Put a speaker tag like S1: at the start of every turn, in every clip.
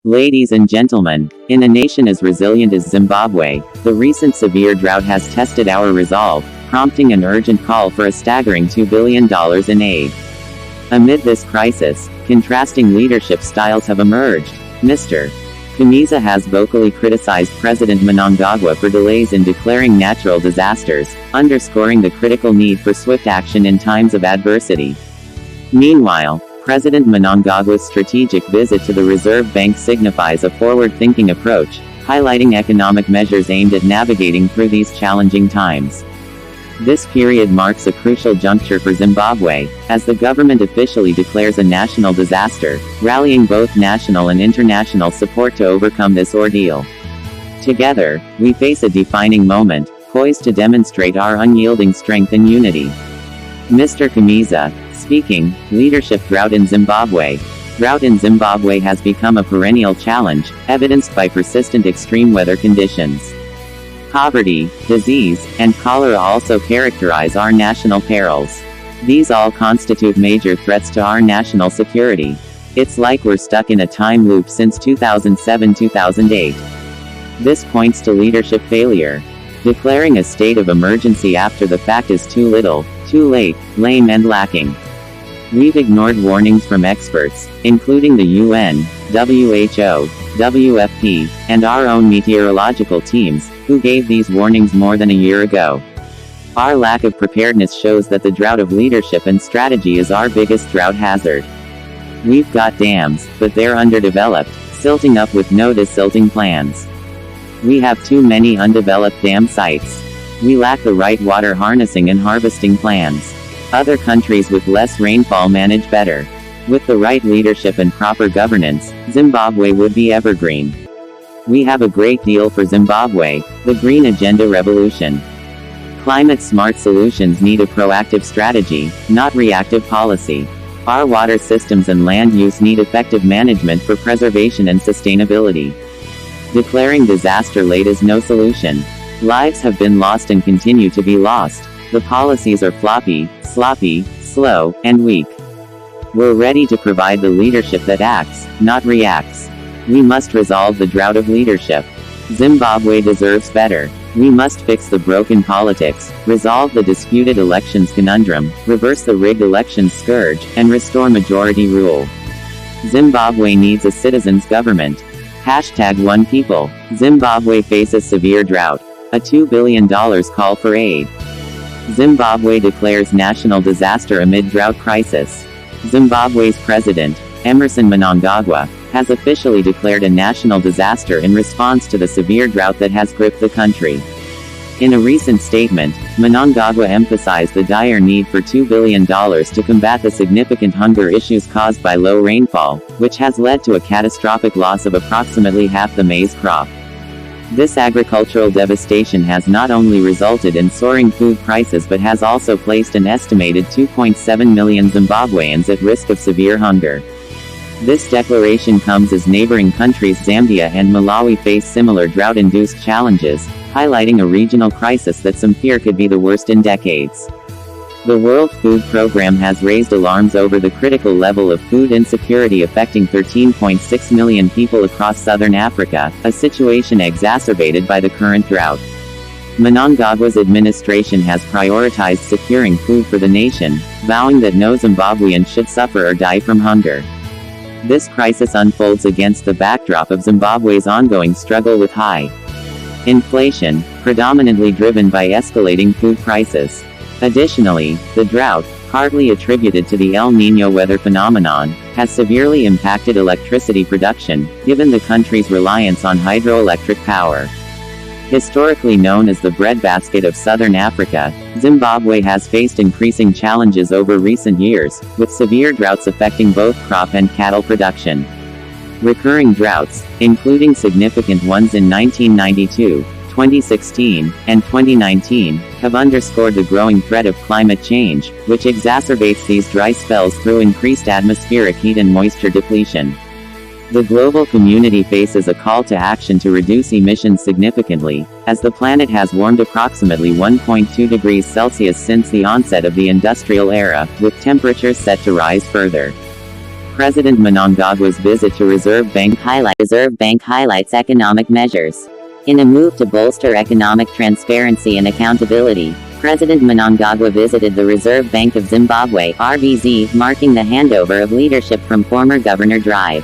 S1: Ladies and gentlemen, in a nation as resilient as Zimbabwe, the recent severe drought has tested our resolve, prompting an urgent call for a staggering $2 billion in aid. Amid this crisis, contrasting leadership styles have emerged. Mr. Chamisa has vocally criticized President Munangagwa for delays in declaring natural disasters, underscoring the critical need for swift action in times of adversity. Meanwhile, President Munangagwa's strategic visit to the Reserve Bank signifies a forward-thinking approach, highlighting economic measures aimed at navigating through these challenging times. This period marks a crucial juncture for Zimbabwe, as the government officially declares a national disaster, rallying both national and international support to overcome this ordeal. Together, we face a defining moment, poised to demonstrate our unyielding strength and unity. Mr. Chamisa, speaking, leadership drought in Zimbabwe. Drought in Zimbabwe has become a perennial challenge, evidenced by persistent extreme weather conditions. Poverty, disease, and cholera also characterize our national perils. These all constitute major threats to our national security. It's like we're stuck in a time loop since 2007-2008. This points to leadership failure. Declaring a state of emergency after the fact is too little, too late, lame and lacking. We've ignored warnings from experts, including the UN, WHO, WFP, and our own meteorological teams, who gave these warnings more than a year ago. Our lack of preparedness shows that the drought of leadership and strategy is our biggest drought hazard. We've got dams, but they're underdeveloped, silting up with no desilting plans. We have too many undeveloped dam sites. We lack the right water harnessing and harvesting plans. Other countries with less rainfall manage better. With the right leadership and proper governance, Zimbabwe would be evergreen. We have a great deal for Zimbabwe, the Green Agenda Revolution. Climate-smart solutions need a proactive strategy, not reactive policy. Our water systems and land use need effective management for preservation and sustainability. Declaring disaster late is no solution. Lives have been lost and continue to be lost. The policies are floppy, sloppy, slow, and weak. We're ready to provide the leadership that acts, not reacts. We must resolve the drought of leadership. Zimbabwe deserves better. We must fix the broken politics, resolve the disputed elections conundrum, reverse the rigged elections scourge, and restore majority rule. Zimbabwe needs a citizens' government. #OnePeople. Zimbabwe faces severe drought. A $2 billion call for aid. Zimbabwe declares national disaster amid drought crisis. Zimbabwe's president, Emmerson Mnangagwa, has officially declared a national disaster in response to the severe drought that has gripped the country. In a recent statement, Munangagwa emphasized the dire need for $2 billion to combat the significant hunger issues caused by low rainfall, which has led to a catastrophic loss of approximately half the maize crop. This agricultural devastation has not only resulted in soaring food prices but has also placed an estimated 2.7 million Zimbabweans at risk of severe hunger. This declaration comes as neighboring countries Zambia and Malawi face similar drought-induced challenges, highlighting a regional crisis that some fear could be the worst in decades. The World Food Programme has raised alarms over the critical level of food insecurity affecting 13.6 million people across southern Africa, a situation exacerbated by the current drought. Mnangagwa's administration has prioritized securing food for the nation, vowing that no Zimbabwean should suffer or die from hunger. This crisis unfolds against the backdrop of Zimbabwe's ongoing struggle with high inflation, predominantly driven by escalating food prices. Additionally, the drought, partly attributed to the El Nino weather phenomenon, has severely impacted electricity production, given the country's reliance on hydroelectric power. Historically known as the breadbasket of southern Africa, Zimbabwe has faced increasing challenges over recent years, with severe droughts affecting both crop and cattle production. Recurring droughts, including significant ones in 1992, 2016, and 2019, have underscored the growing threat of climate change, which exacerbates these dry spells through increased atmospheric heat and moisture depletion. The global community faces a call to action to reduce emissions significantly, as the planet has warmed approximately 1.2 degrees Celsius since the onset of the industrial era, with temperatures set to rise further. President Munangagwa's visit to Reserve Bank highlights economic measures. In a move to bolster economic transparency and accountability, President Munangagwa visited the Reserve Bank of Zimbabwe (RBZ), marking the handover of leadership from former Governor Drought.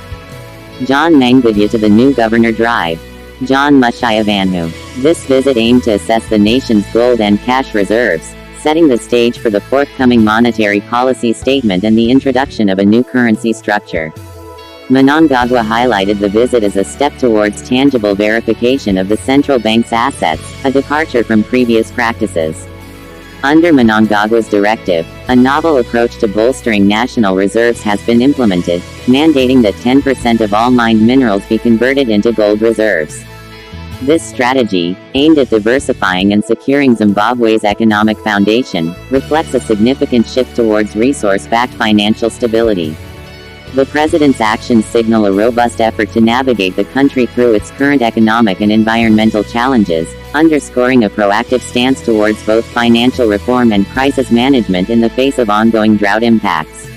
S1: John Mangudya to the new Governor Drought. John Mushiavanhu. This visit aimed to assess the nation's gold and cash reserves, setting the stage for the forthcoming monetary policy statement and the introduction of a new currency structure. Munangagwa highlighted the visit as a step towards tangible verification of the central bank's assets, a departure from previous practices. Under Munangagwa's directive, a novel approach to bolstering national reserves has been implemented, mandating that 10% of all mined minerals be converted into gold reserves. This strategy, aimed at diversifying and securing Zimbabwe's economic foundation, reflects a significant shift towards resource-backed financial stability. The president's actions signal a robust effort to navigate the country through its current economic and environmental challenges, underscoring a proactive stance towards both financial reform and crisis management in the face of ongoing drought impacts.